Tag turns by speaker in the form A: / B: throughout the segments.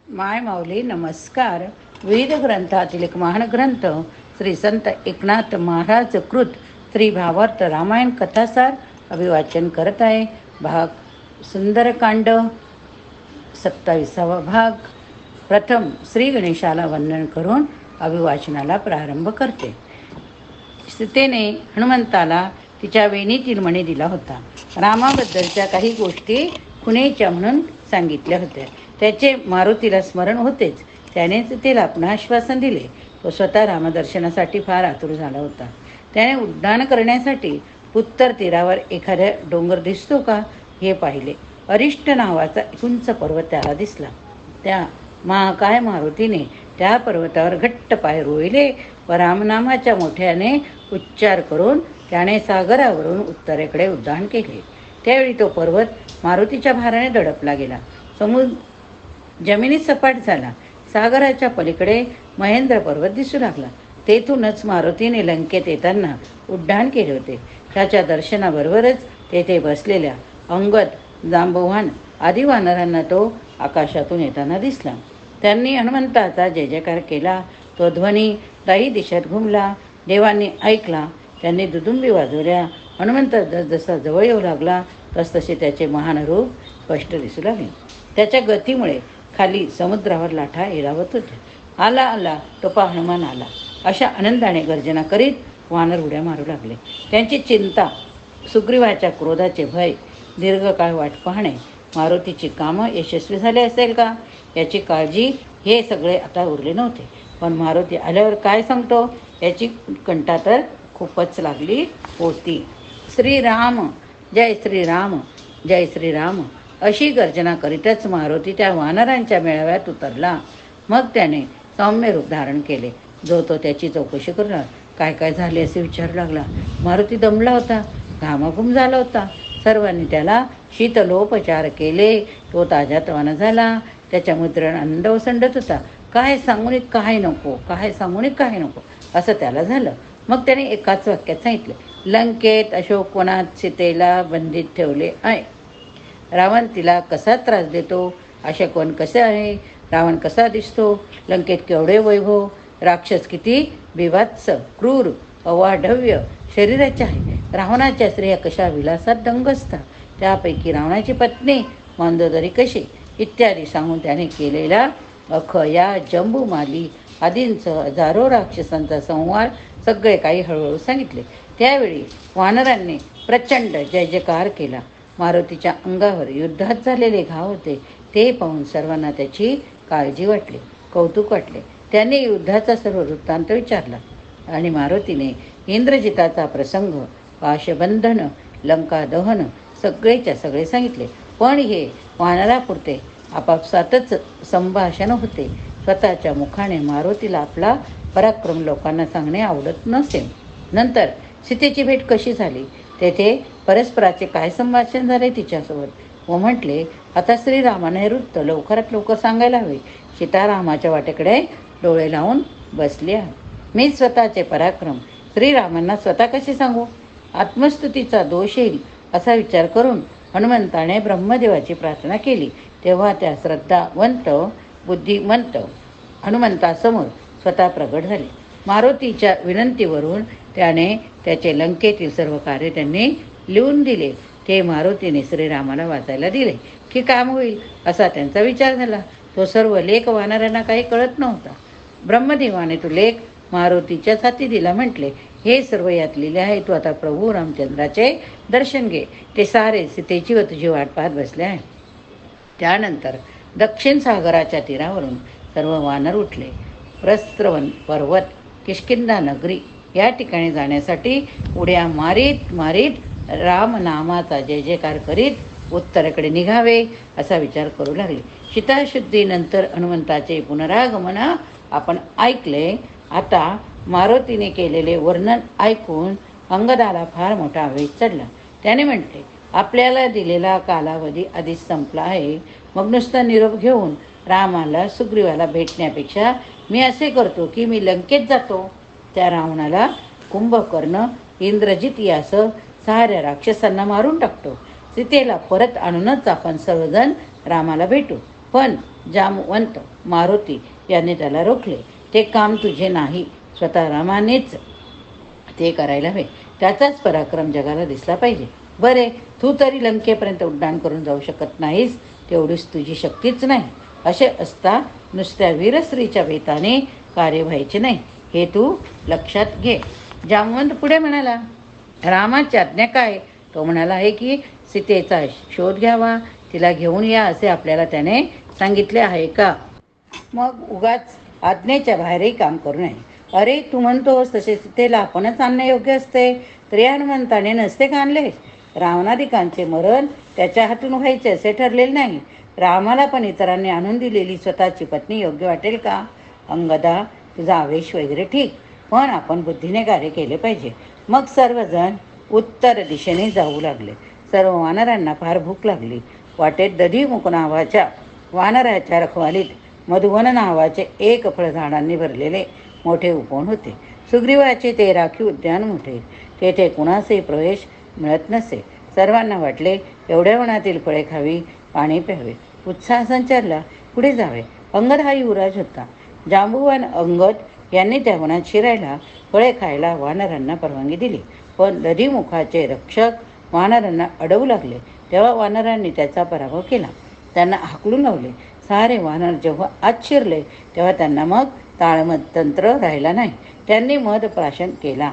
A: माय माऊली नमस्कार. विविध ग्रंथातील एक महान ग्रंथ श्री संत एकनाथ महाराज कृत श्री भावार्थ रामायण कथासार अभिवाचन करत आहे. भाग सुंदरकांड 27वा भाग. प्रथम श्री गणेशाला वंदन करून अभिवाचनाला प्रारंभ करते. सीतेने हनुमंताला तिच्या वेणीतील मणी दिला होता. रामाबद्दलच्या काही गोष्टी खुणेच्या म्हणून सांगितल्या होत्या. त्याचे मारुतीला स्मरण होतेच. त्यानेच तिला आपण आश्वासन दिले. तो स्वतः रामदर्शनासाठी फार आतुर झाला होता. त्याने उड्डाण करण्यासाठी उत्तर तीरावर एखाद्या डोंगर दिसतो का हे पाहिले. अरिष्ट नावाचा उंच पर्वत त्याला दिसला. त्या महाकाय मारुतीने त्या पर्वतावर घट्ट पाय रोविले व रामनामाच्या मोठ्याने उच्चार करून त्याने सागरावरून उत्तरेकडे उड्डाण केले. त्यावेळी तो पर्वत मारुतीच्या भाराने दडपला गेला. जमिनीत सपाट झाला. सागराच्या पलीकडे महेंद्र पर्वत दिसू लागला. तेथूनच मारुतीने लंकेत येताना उड्डाण केले होते. त्याच्या दर्शनाबरोबरच तेथे बसलेल्या अंगद, जांबवान आदी वानरांना तो आकाशातून येताना दिसला. त्यांनी हनुमंताचा जय जयकार केला. तो ध्वनी दाही दिशेत घुमला. देवांनी ऐकला. त्यांनी दुदुंबी वाजवल्या. हनुमंत जसा जवळ येऊ लागला तसतसे त्याचे महान रूप स्पष्ट दिसू लागले. त्याच्या गतीमुळे खाली समुद्रावर लाटा एरावत होत्या. आला आला टोपा हनुमान आला अशा आनंदाने गर्जना करीत वानर उड्या मारू लागले. त्यांची चिंता, सुग्रीवाच्या क्रोधाचे भय, दीर्घकाळ वाट पाहणे, मारुतीची कामं यशस्वी झाले असेल का याची काळजी हे सगळे आता उरले नव्हते. पण मारुती आल्यावर काय सांगतो याची उत्कंठा तर खूपच लागली होती. श्रीराम जय श्रीराम जय श्रीराम अशी गर्जना करीतच मारुती त्या वानरांच्या मेळाव्यात उतरला. मग त्याने सौम्य रूप धारण केले. जो तो त्याची चौकशी करणार. काय काय झाले असे विचारू लागला. मारुती दमला होता. घामाघूम झाला होता. सर्वांनी त्याला शीतलोपचार केले. तो ताजातवाना झाला. त्याच्या मुद्रेने आनंद ओसंडत होता. काय सांगून काय नको, काय सांगून काय नको असं त्याला झालं. मग त्याने एकाच वाक्यात सांगितलं, लंकेत अशोक वनात सीतेला बंदित ठेवले आहे. रावण तिला कसा त्रास देतो, अशोकवन कसे आहे, रावण कसा दिसतो, लंकेत केवढे वैभव, राक्षस किती बिभत्स, क्रूर, अवाढव्य शरीराचे आहे, रावणाच्या स्त्रिया कशा विलासात दंग असतात, त्यापैकी रावणाची पत्नी मंदोदरी कशी इत्यादी सांगून त्याने केलेला अखया, जंबूमाली आदींसह हजारो राक्षसांचा संहार सगळे काही हळूहळू सांगितले. त्यावेळी वानरांनी प्रचंड जय जयकार केला. मारुतीच्या अंगावर युद्धात झालेले घाव होते. ते पाहून सर्वांना त्याची काळजी वाटली, कौतुक वाटले. त्यांनी युद्धाचा सर्व वृत्तांत विचारला आणि मारुतीने इंद्रजिताचा प्रसंग, पाशबंधन, लंका दहन सगळेच्या सगळे सांगितले. पण हे वानरापुरते आपापसातच संभाषण होते. स्वतःच्या मुखाने मारुतीला आपला पराक्रम लोकांना सांगणे आवडत नसे. नंतर सीतेची भेट कशी झाली, तेथे परस्पराचे काय संभाषण झाले तिच्यासोबत व म्हटले, आता श्रीरामाने हे वृत्त लवकरात लवकर सांगायला हवे. सीतारामाच्या वाटेकडे डोळे लावून बसले आहे. मी स्वतःचे पराक्रम श्रीरामांना स्वतः कसे सांगू, आत्मस्तुतीचा दोष येईल असा विचार करून हनुमंताने ब्रह्मदेवाची प्रार्थना केली. तेव्हा त्या श्रद्धावंत बुद्धिमंत हनुमंतासमोर स्वतः प्रगट झाले. मारुतीच्या विनंतीवरून त्याने त्याचे लंकेतील सर्व कार्य त्यांनी लिहून दिले. ते मारुतीने श्रीरामाला वाचायला दिले की काम होईल असा त्यांचा विचार झाला. तो सर्व लेख वानरांना काही कळत नव्हता. ब्रह्मदेवाने तो लेख मारुतीच्या हाती दिला. म्हटले, हे सर्व यात लिहिले आहे. तू आता प्रभू रामचंद्राचे दर्शन घे. ते सारे सीतेची व तुझी वाट पाहत बसले आहे. त्यानंतर दक्षिण सागराच्या तीरावरून सर्व वानर उठले. प्रस्त्रवन पर्वत, किष्किंधा नगरी या ठिकाणी जाण्यासाठी उड्या मारीत मारीत रामनामाचा जय जयकार करीत उत्तरेकडे निघावे असा विचार करू लागले. शीताशुद्धीनंतर हनुमंताचे पुनरागमन आपण ऐकले. आता मारुतीने केलेले वर्णन ऐकून अंगदाला फार मोठा आवेश चढला. त्याने म्हटले, आपल्याला दिलेला कालावधी आधीच संपला आहे. मग नुसता निरोप घेऊन रामाला सुग्रीवाला भेटण्यापेक्षा मी असे करतो की मी लंकेत जातो. त्या रावणाला, कुंभकर्ण, इंद्रजित यासह साऱ्या राक्षसांना मारून टाकतो. सीतेला परत आणूनच आपण सर्वजण रामाला भेटू. पण जामवंत मारुती यांनी त्याला रोखले. ते काम तुझे नाही, स्वतः रामानेच ते करायला हवे. त्याचाच पराक्रम जगाला दिसला पाहिजे. बरे, तू तरी लंकेपर्यंत उड्डाण करून जाऊ शकत नाहीस, तेवढीच तुझी शक्तीच नाही. असे असता नुसत्या वीरस्त्रीच्या बेताने कार्य व्हायचे नाही, हे तू लक्षात घे. जामवंत पुढे म्हणाला, रामाची आज्ञा काय? तो म्हणाला आहे की सीतेचा शोध घ्यावा, तिला घेऊन या असे आपल्याला त्याने सांगितले आहे का? मग उगाच आज्ञेच्या बाहेरही काम करू नये. अरे, तू म्हणतोस तसे सीतेला आपणच आणणे योग्य असते, तरी हनुमंताने नसते का आणले? रावणादिकांचे मरण त्याच्या हातून व्हायचे असे ठरलेले नाही. रामाला पण इतरांनी आणून दिलेली स्वतःची पत्नी योग्य वाटेल का? अंगदा, तुझा आवेश वगैरे ठीक, पण आपण बुद्धीने कार्य केले पाहिजे. मग सर्वजण उत्तर दिशेने जाऊ लागले. सर्व वानरांना फार भूक लागली. वाटेत दधीमुख नावाच्या वानराच्या रखवालीत मधुवन नावाचे एक फळझाडांनी भरलेले मोठे उपवन होते. सुग्रीवाचे ते राखीव उद्यान मोठे. तेथे कुणाचे प्रवेश मिळत नसे. सर्वांना वाटले एवढ्या वनातील फळे खावी, पाणी प्यावे. उत्साह संचारला, पुढे जावे. अंगद हा युवराज होता. जांबुवान अंगद यांनी त्या वनात शिरायला, फळे खायला वानरांना परवानगी दिली. पण दधीमुखाचे रक्षक वानरांना अडवू लागले. तेव्हा वानरांनी त्याचा पराभव केला, त्यांना हाकलून लावले. सारे वानर जेव्हा आत शिरले तेव्हा त्यांना मग ताळमतंत्र राहिला नाही. त्यांनी मध प्राशन केला,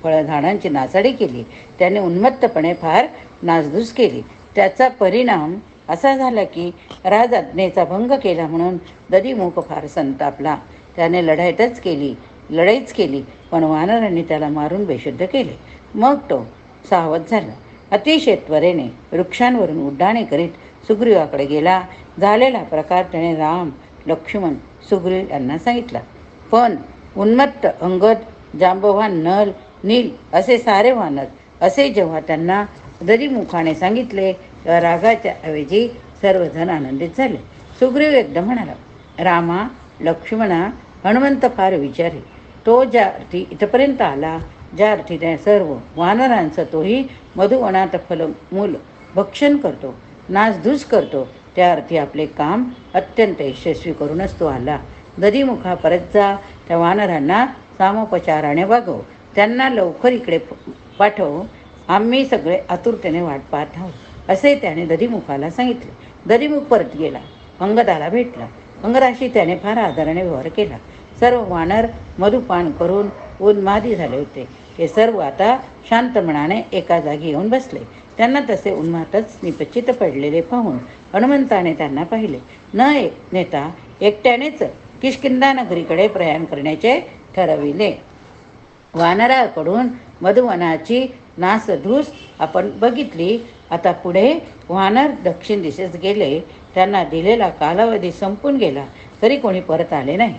A: फळझाडांची नासाडी केली. त्याने उन्मत्तपणे फार नासधूस केली. त्याचा परिणाम असा झाला की राजआज्ञेचा भंग केला म्हणून दधीमुख फार संतापला. त्याने लढाईच केली, पण वानरांनी त्याला मारून बेशुद्ध केले. मग तो सावध झाला. अतिशय त्वरेने वृक्षांवरून उड्डाणे करीत सुग्रीवाकडे गेला. झालेला प्रकार त्याने राम, लक्ष्मण, सुग्रीव यांना सांगितला. पण उन्मत्त अंगद, जांबवान, नल, नील असे सारे वानर असे जेव्हा त्यांना दधीमुखाने सांगितले तेव्हा रागाच्या ऐवजी सर्वजण आनंदित झाले. सुग्रीव एकदम म्हणाला, रामा, लक्ष्मणा, हनुमंत फार विचारी. तो ज्या अर्थी इथपर्यंत आला, ज्या असती त्या सर्व वानरांचं तोही मधुवनात फलमूल भक्षण करतो, नासधूस करतो, त्या अर्थी आपले काम अत्यंत यशस्वी करूनच तो आला. दधीमुखा परत जा, त्या वानरांना सामोपचाराने वागव, त्यांना लवकर इकडे पाठव, आम्ही सगळे आतुरतेने वाट पाहत आहोत, असे त्याने दधीमुखाला सांगितले. दधीमुख परत गेला, अंगदाला भेटला. अंगदाशी त्याने फार आदराने व्यवहार केला. सर्व वानर मधुपान करून उन्मादी झाले होते. ते सर्व आता शांत मनाने एका जागी येऊन बसले. त्यांना तसे उन्मातच निपचित पडलेले पाहून हनुमंताने त्यांना पाहिले. न नेता एकट्यानेच किष्किंधा नगरीकडे प्रयाण करण्याचे ठरविले. वानराकडून मधुवनाची नासधूस आपण बघितली. आता पुढे वानर दक्षिण दिशेस गेले. त्यांना दिलेला कालावधी संपून गेला तरी कोणी परत आले नाही.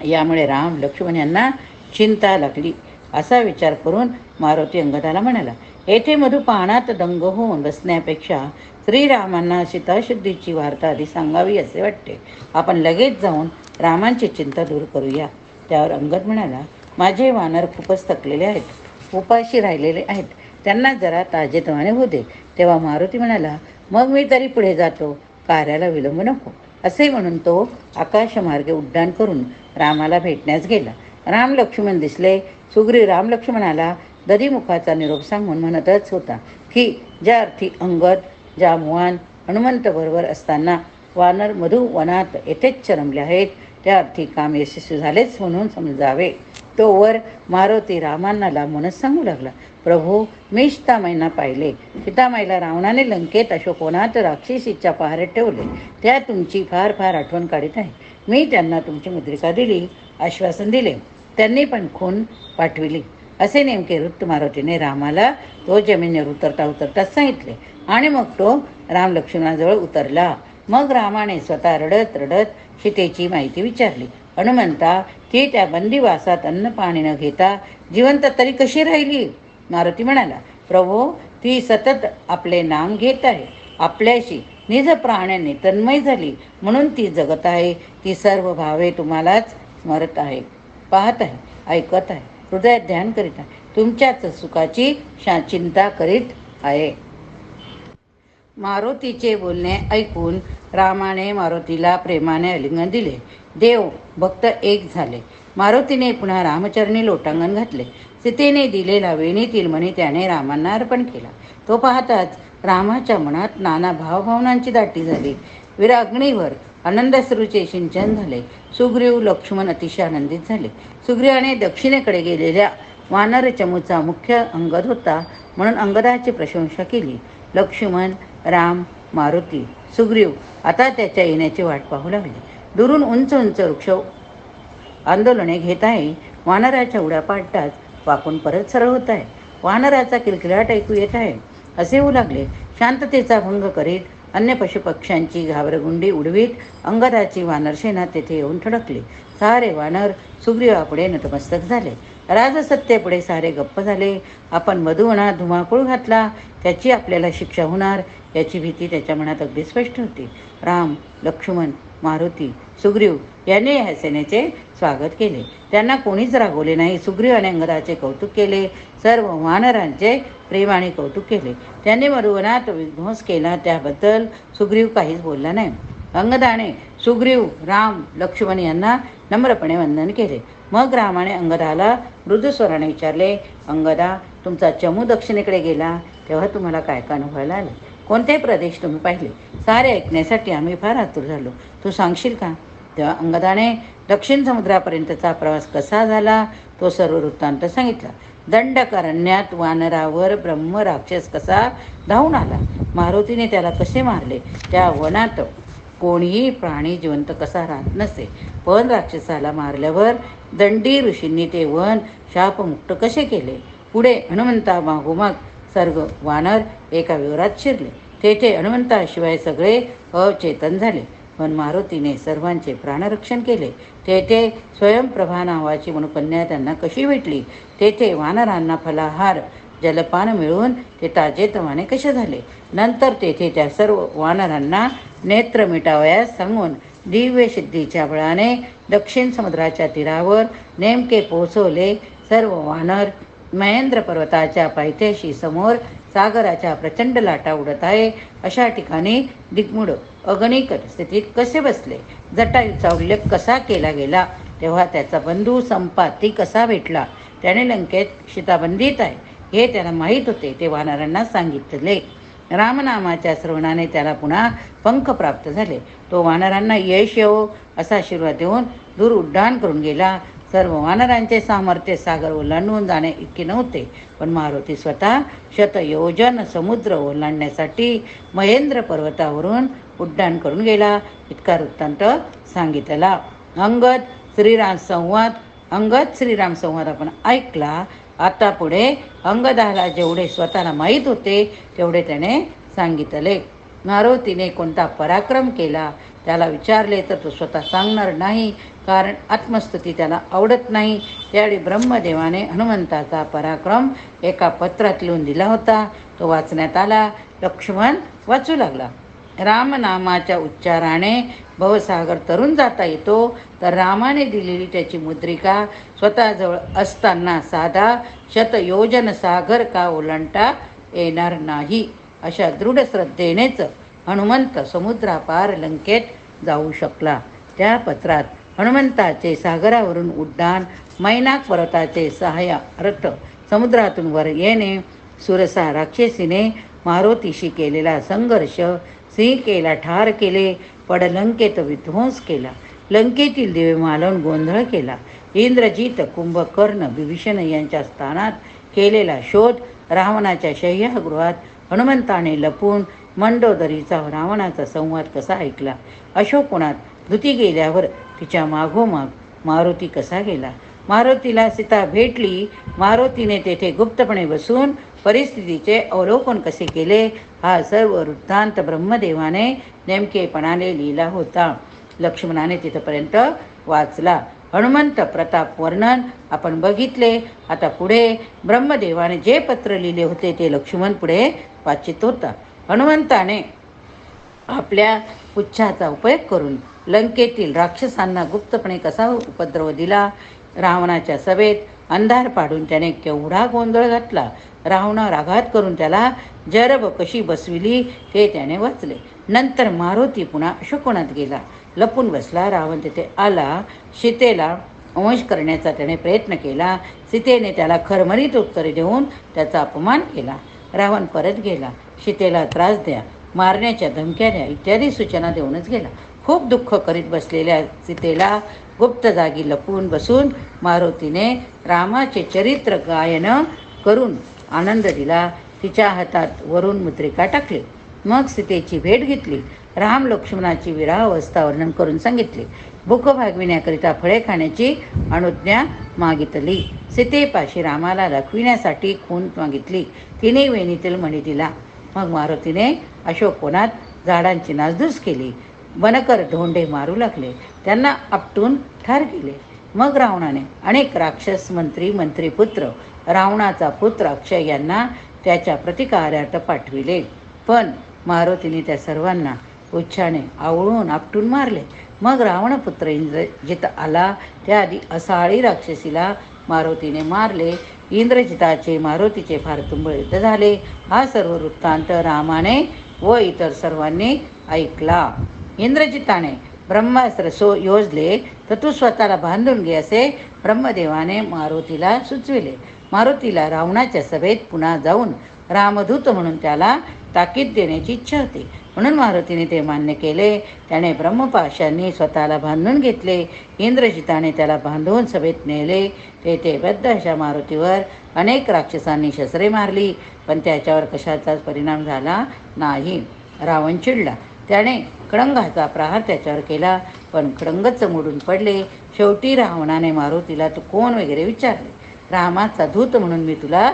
A: यामुळे राम, लक्ष्मण यांना चिंता लागली. असा विचार करून मारुती अंगदाला म्हणाला, येथे मधुपानात दंग होऊन बसण्यापेक्षा श्रीरामांना सीताशुद्धीची वार्ता आधी सांगावी असे वाटते. आपण लगेच जाऊन रामांची चिंता दूर करूया. त्यावर अंगद म्हणाला, माझे वानर खूपच थकलेले आहेत, उपाशी राहिलेले आहेत, त्यांना जरा ताजेतवाने होऊ दे. तेव्हा मारुती म्हणाला, मग मी तरी पुढे जातो, कार्याला विलंब नको. असे म्हणून तो आकाशमार्गे उड्डाण करून रामाला भेटण्यास गेला. राम लक्ष्मण दिसले. सुग्रीव राम लक्ष्मणाला दधीमुखाचा निरोप सांगून म्हणतच होता की ज्या अर्थी अंगद, जामवान, हनुमंत बरोबर असताना वानर मधुवनात येथेच रमले आहेत, त्या अर्थी काम यशस्वी झालेच म्हणून समजावे. तो वर मारुती रामांना लांबूनच सांगू लागला, प्रभू, मी सीतामाईंना पाहिले. सीतामाईला रावणाने लंकेत अशोकवनात राक्षसीच्या पहारेत ठेवले. त्या तुमची फार फार आठवण काढीत आहे. मी त्यांना तुमची मुद्रिका दिली, आश्वासन दिले, त्यांनी पण खून पाठविली. असे नेमके वृत्त मारुतीने रामाला तो जमिनीवर उतरता सांगितले. आणि मग तो राम लक्ष्मणाजवळ उतरला. मग रामाने स्वतः रडत रडत सीतेची माहिती विचारली. हनुमंता, ती त्या बंदिवासात अन्न पाणी न घेता जिवंत तरी कशी राहिली? मारुती म्हणाला, प्रभो, ती सतत आपले नाम घेत आहे, आपल्याशी निज प्राण्याने तन्मय झाली म्हणून ती जगत आहे. ती सर्व भावे तुम्हालाच स्मरत आहे, पाहत आहे, ऐकत आहे, हृदयात ध्यान करीत आहे, तुमच्याच सुखाची चिंता करीत आहे. मारुतीचे बोलणे ऐकून रामाने मारुतीला प्रेमाने आलिंगन दिले. देव भक्त एक झाले. मारुतीने पुन्हा रामचरणी लोटांगण घातले. सीतेने दिलेला वेणीतील मणी त्याने रामांना अर्पण केला. तो पाहताच रामाच्या मनात नाना भावभावनांची दाटी झाली. विराग्नीवर आनंदाश्रूचे सिंचन झाले. सुग्रीव लक्ष्मण अतिशय आनंदित झाले. सुग्रीवाने दक्षिणेकडे गेलेल्या वानर चमूचा मुख्य अंगद होता म्हणून अंगदाची प्रशंसा केली. लक्ष्मण, राम, मारुती, सुग्रीव आता त्याच्या येण्याची वाट पाहू लागले. दुरून उंच उंच वृक्ष आंदोलने घेत आहे. वानराच्या उड्या पाडताच वाकून परत सरळ होत आहे. वानराचा किलकिलाट ऐकू येत आहे. असे होऊ लागले. शांततेचा भंग करीत अन्य पशुपक्ष्यांची घाबरगुंडी उडवीत अंगदाची वानरसेना तेथे येऊन थडकली. सारे वानर सुग्रीवापुढे नतमस्तक झाले. राजसत्तेपुढे सारे गप्प झाले. आपण मधुवनात धुमाकूळ घातला, त्याची आपल्याला शिक्षा होणार याची भीती त्याच्या मनात अगदी स्पष्ट होती. राम, लक्ष्मण, मारुती, सुग्रीव यांनी या सेनेचे स्वागत केले. त्यांना कोणीच रागवले नाही. सुग्रीवाने अंगदाचे कौतुक केले. सर्व वानरांचे प्रेमाने कौतुक केले. त्यांनी मधुवनात विध्वंस केला त्याबद्दल सुग्रीव काहीच बोलला नाही. अंगदाने सुग्रीव, राम, लक्ष्मण यांना नम्रपणे वंदन केले. मग रामाने अंगदाला मृदुस्वराने विचारले, अंगदा, तुमचा चमू दक्षिणेकडे गेला तेव्हा तुम्हाला काय काय अनुभवायला आले? कोणते प्रदेश तुम्ही पाहिले? सारे ऐकण्यासाठी आम्ही फार आतुर झालो. तू सांगशील का? तेव्हा अंगदाने दक्षिण समुद्रापर्यंतचा प्रवास कसा झाला तो सर्व वृत्तांत सांगितला. दंडकारण्यात वानरावर ब्रह्म राक्षस कसा धावून आला, मारुतीने त्याला कसे मारले, त्या वनात कोणीही प्राणी जिवंत कसा राहत नसे, पण राक्षसाला मारल्यावर दंडी ऋषींनी ते वन शापमुक्त कसे केले. पुढे हनुमंता मागोमाग सर्व वानर एका विवरात शिरले. तेथे हनुमंताशिवाय सगळे अचेतन झाले. पण मारुतीने सर्वांचे प्राणरक्षण केले. तेथे स्वयंप्रभा नावाची मनुकन्या त्यांना कशी भेटली. तेथे वानरांना फलाहार जलपान मिळून ते ताजेतवाने कसे झाले. नंतर तेथे त्या सर्व वानरांना नेत्र मिटावयास सांगून दिव्य सिद्धीच्या बळाने दक्षिण समुद्राच्या तीरावर नेमके पोहोचवले. सर्व वानर महेंद्र पर्वताच्या पायथ्याशी समोर सागराच्या प्रचंड लाटा उडत आहे अशा ठिकाणी दिग्मूढ अगणिकट स्थितीत कसे बसले. जटायूचा उल्लेख कसा केला गेला तेव्हा त्याचा बंधू संपाती कसा भेटला. त्याने लंकेत शिताबंदीत आहे हे त्याला माहीत होते. ते वानरांना सांगितले. रामनामाच्या श्रवणाने त्याला पुन्हा पंख प्राप्त झाले. तो वानरांना यश येवो असा आशीर्वाद देऊन दूर उड्डाण करून गेला. सर्व वानरांचे सामर्थ्य सागर ओलांडून जाणे इतके नव्हते, पण मारुती स्वतः शतयोजन समुद्र ओलांडण्यासाठी महेंद्र पर्वतावरून उड्डाण करून गेला. इतका वृत्तांत सांगितला. अंगद श्रीराम संवाद आपण ऐकला. आता पुढे अंगदाला जेवढे स्वतःला माहीत होते तेवढे त्याने सांगितले. मारुतीने कोणता पराक्रम केला त्याला विचारले तर तो स्वतः सांगणार नाही, कारण आत्मस्तुती त्याला आवडत नाही. त्यावेळी ब्रह्मदेवाने हनुमंताचा पराक्रम एका पत्रात लिहून दिला होता. तो वाचण्यात आला. लक्ष्मण वाचू लागला. रामनामाच्या उच्चाराने भवसागर तरुण जाता येतो, तर रामाने दिलेली त्याची मुद्रिका स्वतःजवळ असताना साधा शतयोजन सागर का ओलांडता येणार नाही. अशा दृढ श्रद्धेनेच हनुमंत समुद्रापार लंकेत जाऊ शकला. त्या पत्रात हनुमंताचे सागरावरून उड्डाण, मैनाक पर्वताचे सहाय्यार्थ समुद्रातून वर येणे, सुरसा राक्षसीने मारुतीशी केलेला संघर्ष, सिंह केला ठार केले, पडलंकेत विध्वंस केला, लंकेतील दिवे मालवून गोंधळ केला, इंद्रजित, कुंभकर्ण, विभीषण यांच्या स्थानात केलेला शोध, रावणाच्या शय्यागृहात हनुमंताने लपून मंडोदरीचा रावणाचा संवाद कसा ऐकला, अशोकवनात धृती गेल्यावर तिच्या मागोमाग मारुती कसा गेला, मारुतीला सीता भेटली, मारुतीने तेथे गुप्तपणे बसून परिस्थितीचे अवलोकन कसे केले, हा सर्व वृत्तांत ब्रह्मदेवाने नेमकेपणाने लिहिला होता. लक्ष्मणाने तिथपर्यंत वाचला. हनुमंत प्रताप वर्णन आपण बघितले. आता पुढे ब्रह्मदेवाने जे पत्र लिहिले होते ते लक्ष्मण पुढे वाचित होता. हनुमंताने आपल्या पुच्छाचा उपयोग करून लंकेतील राक्षसांना गुप्तपणे कसा उपद्रव दिला, रावणाच्या सभेत अंधार पाडून त्याने केवढा गोंधळ घातला, रावणावर आघात करून त्याला जरब कशी बसविली हे त्याने वाचले. नंतर मारुती पुन्हा अशोकवनात गेला, लपून बसला. रावण तिथे आला. सीतेला अंश करण्याचा त्याने प्रयत्न केला. सीतेने त्याला खरमरीत उत्तरे देऊन त्याचा अपमान केला. रावण परत गेला. सीतेला त्रास द्या, मारण्याच्या धमक्या द्या इत्यादी सूचना देऊनच गेला. खूप दुःख करीत बसलेल्या सीतेला गुप्त जागी लपून बसून मारुतीने रामाचे चरित्र गायन करून आनंद दिला. तिच्या हातात वरून मुद्रिका टाकली. मग सीतेची भेट घेतली. राम लक्ष्मणाची विरहावस्था वर्णन करून सांगितले. भूक भागविण्याकरिता फळे खाण्याची अनुज्ञा मागितली. सीतेपाशी रामाला लखविण्यासाठी खून मागितली. तिने वेणीतील मणी दिला. मग मारुतीने अशोकवनात झाडांची नासधूस केली. वनकर धोंडे मारू लागले, त्यांना आपटून ठार केले. मग रावणाने अनेक राक्षस मंत्रीपुत्र रावणाचा पुत्र अक्षय यांना त्याच्या प्रतिकारार्थ पाठविले. पण मारुतीने त्या सर्वांना उच्छाने आवळून आपटून मारले. मग रावणपुत्र इंद्रजित आला. त्याआधी असाळी राक्षसीला मारुतीने मारले. इंद्रजिताचे मारुतीचे फार तुंबळ युद्ध झाले. हा सर्व वृत्तांत रामाने व इतर सर्वांनी ऐकला. इंद्रजिताने ब्रह्मास्त्र योजले तर तू स्वतःला बांधून घे असे ब्रह्मदेवाने मारुतीला सुचविले. मारुतीला रावणाच्या सभेत पुन्हा जाऊन रामदूत म्हणून त्याला ताकीद देण्याची इच्छा होती, म्हणून मारुतीने ते मान्य केले. त्याने ब्रह्मपाशांनी स्वतःला बांधून घेतले. इंद्रजिताने त्याला बांधून सभेत नेले. तेथे बद्ध अशा मारुतीवर अनेक राक्षसांनी शस्त्रे मारली, पण त्याच्यावर कशाचाच परिणाम झाला नाही. रावण चिडला. त्याने खड्गाचा प्रहार त्याच्यावर केला, पण खड्गच मोडून पडले. शेवटी रावणाने मारुतीला तू कोण वगैरे विचारले. रामाचा दूत म्हणून मी तुला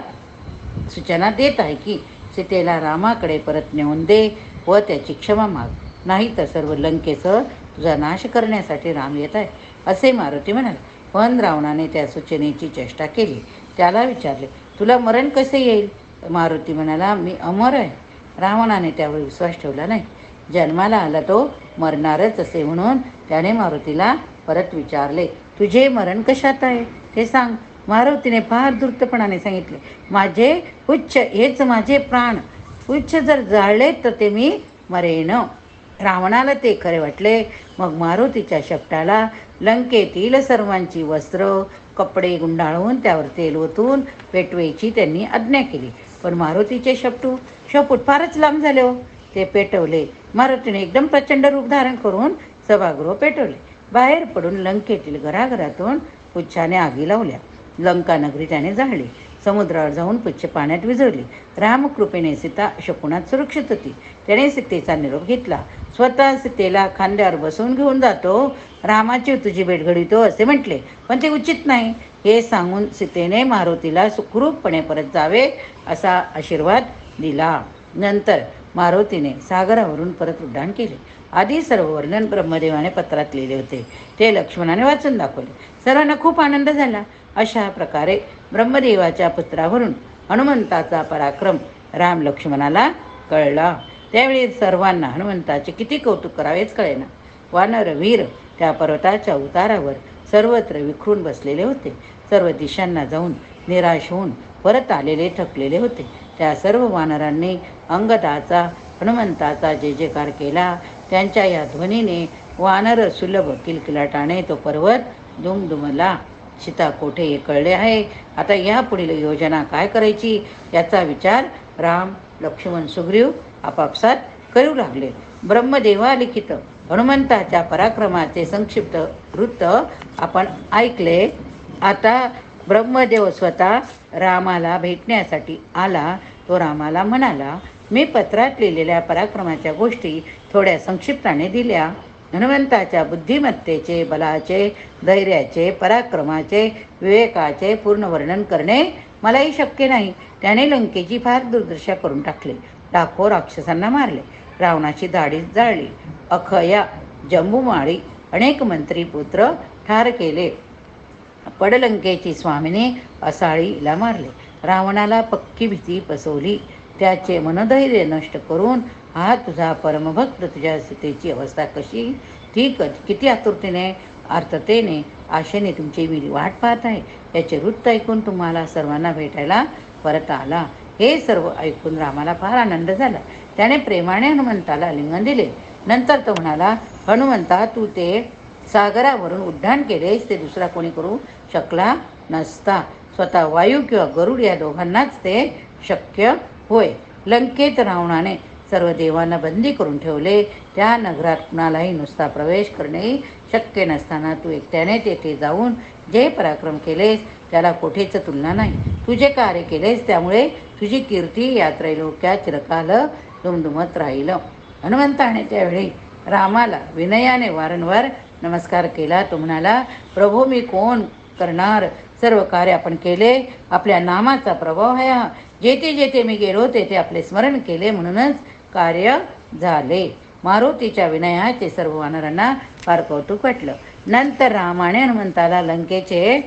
A: सूचना देत आहे की सीतेला रामाकडे परत नेऊन दे व त्याची क्षमा माग, नाही तर सर्व लंकेसह तुझा नाश करण्यासाठी राम येत आहे असे मारुती म्हणाले. पण रावणाने त्या सूचनेची चेष्टा केली. त्याला विचारले, तुला मरण कसे येईल? मारुती म्हणाला, मी अमर आहे. रावणाने त्यावर विश्वास ठेवला नाही. जन्माला आला तो मरणारच असे म्हणून त्याने मारुतीला परत विचारले, तुझे मरण कशात आहे ते सांग. मारुतीने फार धूर्तपणाने सांगितले, माझे उच्च हेच माझे प्राण. उच्च जर जाळले तर ते मी मरेन. रावणाला ते खरे वाटले. मग मारुतीच्या शपटाला लंकेतील सर्वांची वस्त्र कपडे गुंडाळून त्यावर तेल ओतून पेटवायची त्यांनी आज्ञा केली. पण मारुतीचे शपूट फारच लांब झाले हो. ते पेटवले. मारुतीने एकदम प्रचंड रूप धारण करून सभागृह पेटवले. बाहेर पडून लंकेतील घराघरातून पुच्छाने आगी लावल्या. लंका नगरी त्याने जाळली. समुद्रावर जाऊन पुच्छ पाण्यात विझवली. रामकृपेने सीता अशोकवनात सुरक्षित होती. त्याने सीतेचा निरोप घेतला. स्वतः सीतेला खांद्यावर बसवून घेऊन जातो. रामाची तुझी भेट घडवितो असे म्हटले, पण ते उचित नाही. हे सांगून सीतेने मारुतीला सुखरूपपणे परत जावे असा आशीर्वाद दिला. नंतर मारुतीने सागरावरून परत उड्डाण केले. आधी सर्व वर्णन ब्रह्मदेवाने पत्रात लिहिले होते. ते लक्ष्मणाने वाचून दाखवले. सर्वांना खूप आनंद झाला. अशा प्रकारे ब्रह्मदेवाच्या पुत्रावरून हनुमंताचा पराक्रम राम लक्ष्मणाला कळला. त्यावेळी सर्वांना हनुमंताचे किती कौतुक करावेच कळेना. वानर वीर त्या पर्वताच्या उतारावर सर्वत्र विखरून बसलेले होते. सर्व दिशांना जाऊन निराश होऊन परत आलेले थकलेले होते. त्या सर्व वानरांनी अंगदाचा हनुमंताचा जय जयकार केला. त्यांच्या या ध्वनीने वानर सुलभ किलकिलाटाने तो पर्वत दुमदुमला. सीता कोठे हे कळले आहे. आता यापुढील योजना काय करायची याचा विचार राम लक्ष्मण सुग्रीव आपापसात करू लागले. ब्रह्मदेवालिखित हनुमंताच्या पराक्रमाचे संक्षिप्त वृत्त आपण ऐकले. आता ब्रह्मदेव स्वतः रामाला भेटण्यासाठी आला. तो रामाला म्हणाला, मी पत्रात लिहिलेल्या पराक्रमाच्या गोष्टी थोड्या संक्षिप्ताने दिल्या. हनुमंताच्या बुद्धिमत्तेचे, बलाचे, धैर्याचे, पराक्रमाचे, विवेकाचे पूर्ण वर्णन करणे मलाही शक्य नाही. त्याने लंकेची फार दुर्दशा करून टाकली. लाखो राक्षसांना मारले. रावणाची दाढी जाळली. अखया जंबुमाळी अनेक मंत्रीपुत्र ठार केले. पडलंकेची स्वामिनी असाळीला मारले. रावणाला पक्की भीती पसवली. त्याचे मनधैर्य नष्ट करून हा तुझा परमभक्त तुझ्या सीतेची अवस्था कशी, ती किती आतुरतेने आर्ततेने आशेने तुमची मी वाट पाहत आहे. याचे वृत्त ऐकून तुम्हाला सर्वांना भेटायला परत आला. हे सर्व ऐकून रामाला फार आनंद झाला. त्याने प्रेमाने हनुमंताला आलिंगन दिले. नंतर तो म्हणाला, हनुमंता, तू ते सागरावरून उड्डाण केलेस ते दुसरा कोणी करू शकला नसता. स्वतः वायू किंवा गरुड या दोघांनाच ते शक्य होय. लंकेत रावणाने सर्व देवांना बंदी करून ठेवले. त्या नगरात कुणालाही नुसता प्रवेश करणेही शक्य नसताना तू एकट्याने तेथे जाऊन जे पराक्रम केलेस त्याला कोठेच तुलना नाही. तुझे कार्य केलेस त्यामुळे तुझी कीर्ती या त्रैलोक्यात चिरकाल दुमदुमत राहील. हनुमंताने त्यावेळी रामाला विनयाने वारंवार नमस्कार केला. तो म्हणाला, प्रभू, मी कोण करणार सर्व कार्य आपण केले. आपल्या नामाचा प्रभाव आहे. जेथे जेथे मी गेलो तेथे आपले स्मरण केले म्हणूनच कार्य झाले. मारुतीच्या विनयाचे सर्व वानरांना फार कौतुक वाटलं. नंतर रामाने हनुमंताला लंकेचे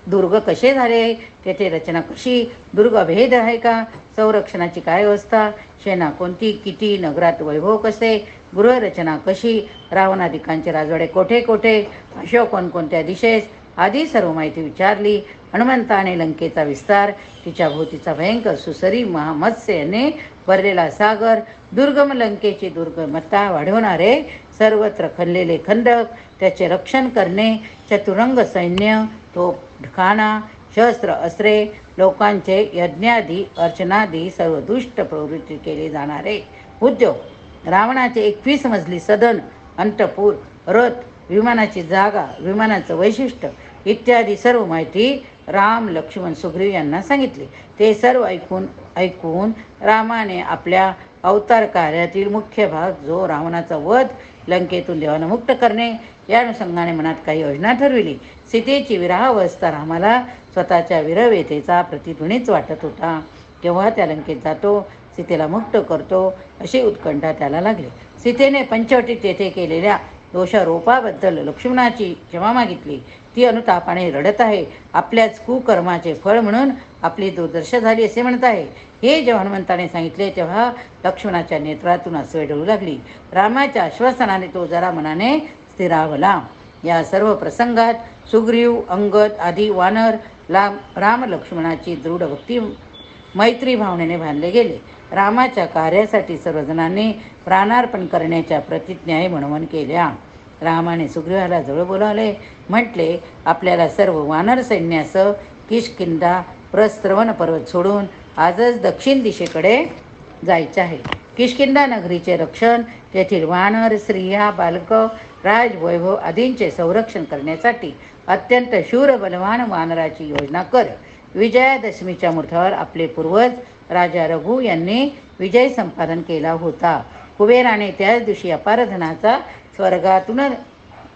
A: दुर्ग कसे झाले, तेथे रचना कशी, दुर्ग भेद आहे का, संरक्षणाची काय व्यवस्था, सेना कोणती, किती, नगरात वैभव कसे, गृहरचना कशी, रावणादिकांचे राजवाडे कोठे कोठे, अशोक कोणकोणत्या दिशेस आदी सर्व माहिती विचारली. हनुमंताने लंकेचा विस्तार, तिच्या भोवतीचा भयंकर सुसरी महामत्स्य याने भरलेला सागर, दुर्गम लंकेची दुर्गमता वाढवणारे सर्वत्र खणलेले खंदक, त्याचे रक्षण करणे, चतुरंग सैन्य, तोफखाना, शस्त्र अस्त्रे, लोकांचे यज्ञादी अर्चनादी सर्व दुष्ट प्रवृत्ती केले जाणारे उद्योग, रावणाचे 21 मजली सदन, अंतपूर, रथ, विमानाची जागा, विमानाचं वैशिष्ट्य इत्यादी सर्व माहिती राम, लक्ष्मण, सुग्रीव यांना सांगितले. ते सर्व ऐकून रामाने आपल्या अवतार कार्यातील मुख्य भाग, जो रावणाचा वध, लंकेतून देवानं मुक्त करणे, या अनुषंगाने मनात काही योजना ठरविली. सीतेची विरहावस्था रामाला स्वतःच्या विरहवेतेचा प्रतिध्वनीच वाटत होता. केव्हा त्या लंकेत जातो, सीतेला मुक्त करतो, अशी उत्कंठा त्याला लागली. सीतेने पंचवटीत तेथे केलेल्या दोषारोपाबद्दल लक्ष्मणाची क्षमा मागितली. ती अनुतापाने रडत आहे. आपल्याच कुकर्माचे फळ म्हणून आपली दुर्दशा झाली असे म्हणत आहे. हे जेव्हा हनुमंताने सांगितले तेव्हा लक्ष्मणाच्या नेत्रातून अश्रू डोळू लागली. रामाच्या आश्वासनाने तो जरा मनाने स्थिरावला. या सर्व प्रसंगात सुग्रीव, अंगद आदी वानर राम लक्ष्मणाची दृढ भक्ती मैत्री भावनेने बांधले गेले. रामाच्या कार्यासाठी सर्वजणांनी प्राणार्पण करण्याच्या प्रतिज्ञाही म्हणवण केल्या. रामाने सुग्रीवाला जवळ बोलावले. म्हटले, आपल्याला सर्व वानर सैन्यासह किष्किंधा प्रस्त्रवण पर्वत सोडून आजच दक्षिण दिशेकडे जायचे आहे. किष्किंधा नगरीचे रक्षण, तेथील वानर, स्त्रिया, बालक, राजवैभव आदींचे संरक्षण करण्यासाठी अत्यंत शूर बलवान वानराची योजना कर. विजयादशमीच्या मुहूर्तावर आपले पूर्वज राजा रघु यांनी विजय संपादन केला होता. कुबेराने त्याच दिवशी अपार धनाचा स्वर्गातून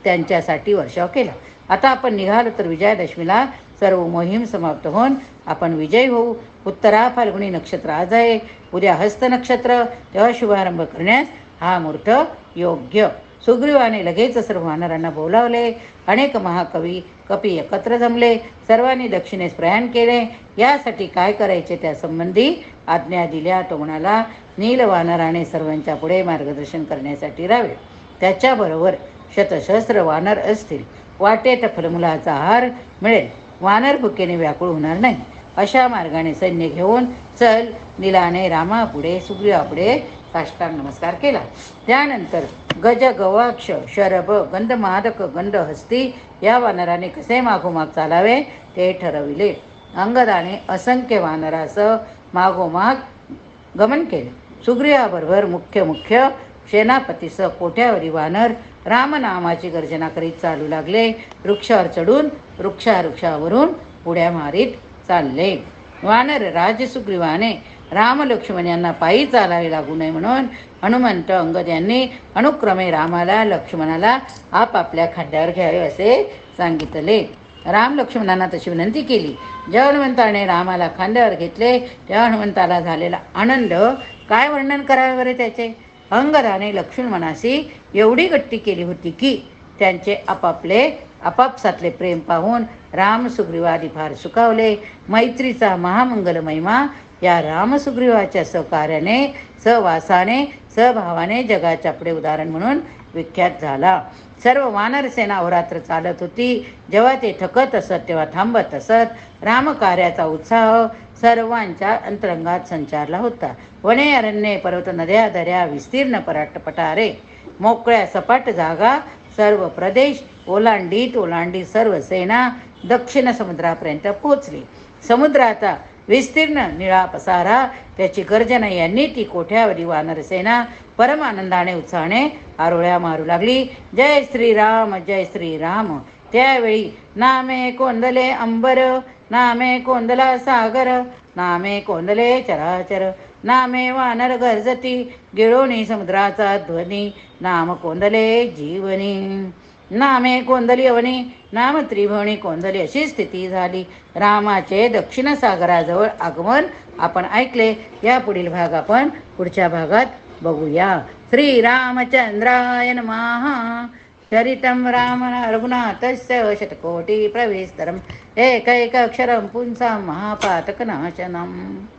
A: त्यांच्यासाठी वर्षाव केला. आता आपण निघालो तर विजयादशमीला सर्व मोहीम समाप्त होऊन आपण विजयी होऊ. उत्तरा फाल्गुनी नक्षत्र आज आहे. उद्या हस्त नक्षत्र, तेव्हा शुभारंभ करण्यास हा मुहूर्त योग्य. सुग्रीवाने लगेच सर्व वानरांना बोलावले. अनेक महाकवी कपी एकत्र जमले. सर्वांनी दक्षिणेस प्रयाण केले. यासाठी काय करायचे त्या संबंधी आज्ञा दिल्या. तो म्हणाला, नील वानराने सर्वांच्या पुढे मार्गदर्शन करण्यासाठी राहावे. त्याच्याबरोबर शतसहस्त्र वानर असतील. वाटेत फलमुलाचा आहार मिळेल. वानर भुकेने व्याकुळ होणार नाही. अशा मार्गाने सैन्य घेऊन चल. नीलाने रामापुढे, सुग्रीवापुढे साष्टांग नमस्कार केला. त्यानंतर गज, गवाक्ष, शरभ, गंधमादक, गंधहस्ती या वानराने कसे मागोमाग चालावे ते ठरविले. अंगदाने असंख्य वानरासह मागोमाग गमन केले. सुग्रीवाबरोबर मुख्य सेनापतीसह कोट्यावधी वानर रामनामाची गर्जना करीत चालू लागले. वृक्षावर चढून वृक्षावरून उड्या मारीत चालले. वानर राज सुग्रीवाने राम लक्ष्मण यांना पायी चालावे लागू नये म्हणून हनुमंत, अंगद यांनी अनुक्रमे रामाला, लक्ष्मणाला आपापल्या खांद्यावर घ्यावे असे सांगितले. राम लक्ष्मणांना तशी विनंती केली. जेव्हा हनुमंताने रामाला खांद्यावर घेतले तेव्हा हनुमंताला झालेला आनंद काय वर्णन करावे बरे त्याचे. अंगदाने लक्ष्मणाशी एवढी गट्टी केली होती की त्यांचे आपापसातले प्रेम पाहून राम सुग्रीवादी फार सुखावले. मैत्रीचा महामंगल महिमा या राम सुग्रीवाच्या सहकार्याने, सहवासाने, सहभावाने जगाच्या पुढे उदाहरण म्हणून विख्यात झाला. सर्व वानर सेना अहोरात्र चालत होती. जेव्हा ते थकत असत तेव्हा थांबत असत. रामकार्याचा उत्साह सर्वांच्या अंतरंगात संचारला होता. वने अरण्ये पर्वत नद्या दऱ्या विस्तीर्ण पटारे मोकळ्या सपाट जागा सर्व प्रदेश ओलांडीत सर्व सेना दक्षिण समुद्रापर्यंत पोचली. समुद्राचा विस्तीर्ण निळा पसारा त्याची गर्जना यांनी ती कोठ्यावरी वानर सेना परम आनंदाने उत्साहाने आरोळ्या मारू लागली. जय श्रीराम जय श्रीराम. त्यावेळी नामे कोंदले अंबर, नामे कोंदला सागर, नामे कोंदले चराचर, नामे वानर गर्जती, गिळोनी समुद्राचा ध्वनी, नाम कोंदले जीवनी. नामे कोंदली अवनी, नाम त्रिभुवनी कोंदली, अशी स्थिती झाली. रामाचे दक्षिण सागराजवळ आगमन आपण ऐकले. या पुढील भाग आपण पुढच्या भागात बघूया. श्रीरामचंद्राय नमः. चरितं राम रघुनाथस्य शतकोटी प्रविस्तरम् एकैकाक्षरं पुंसां महापातकनाशनम्.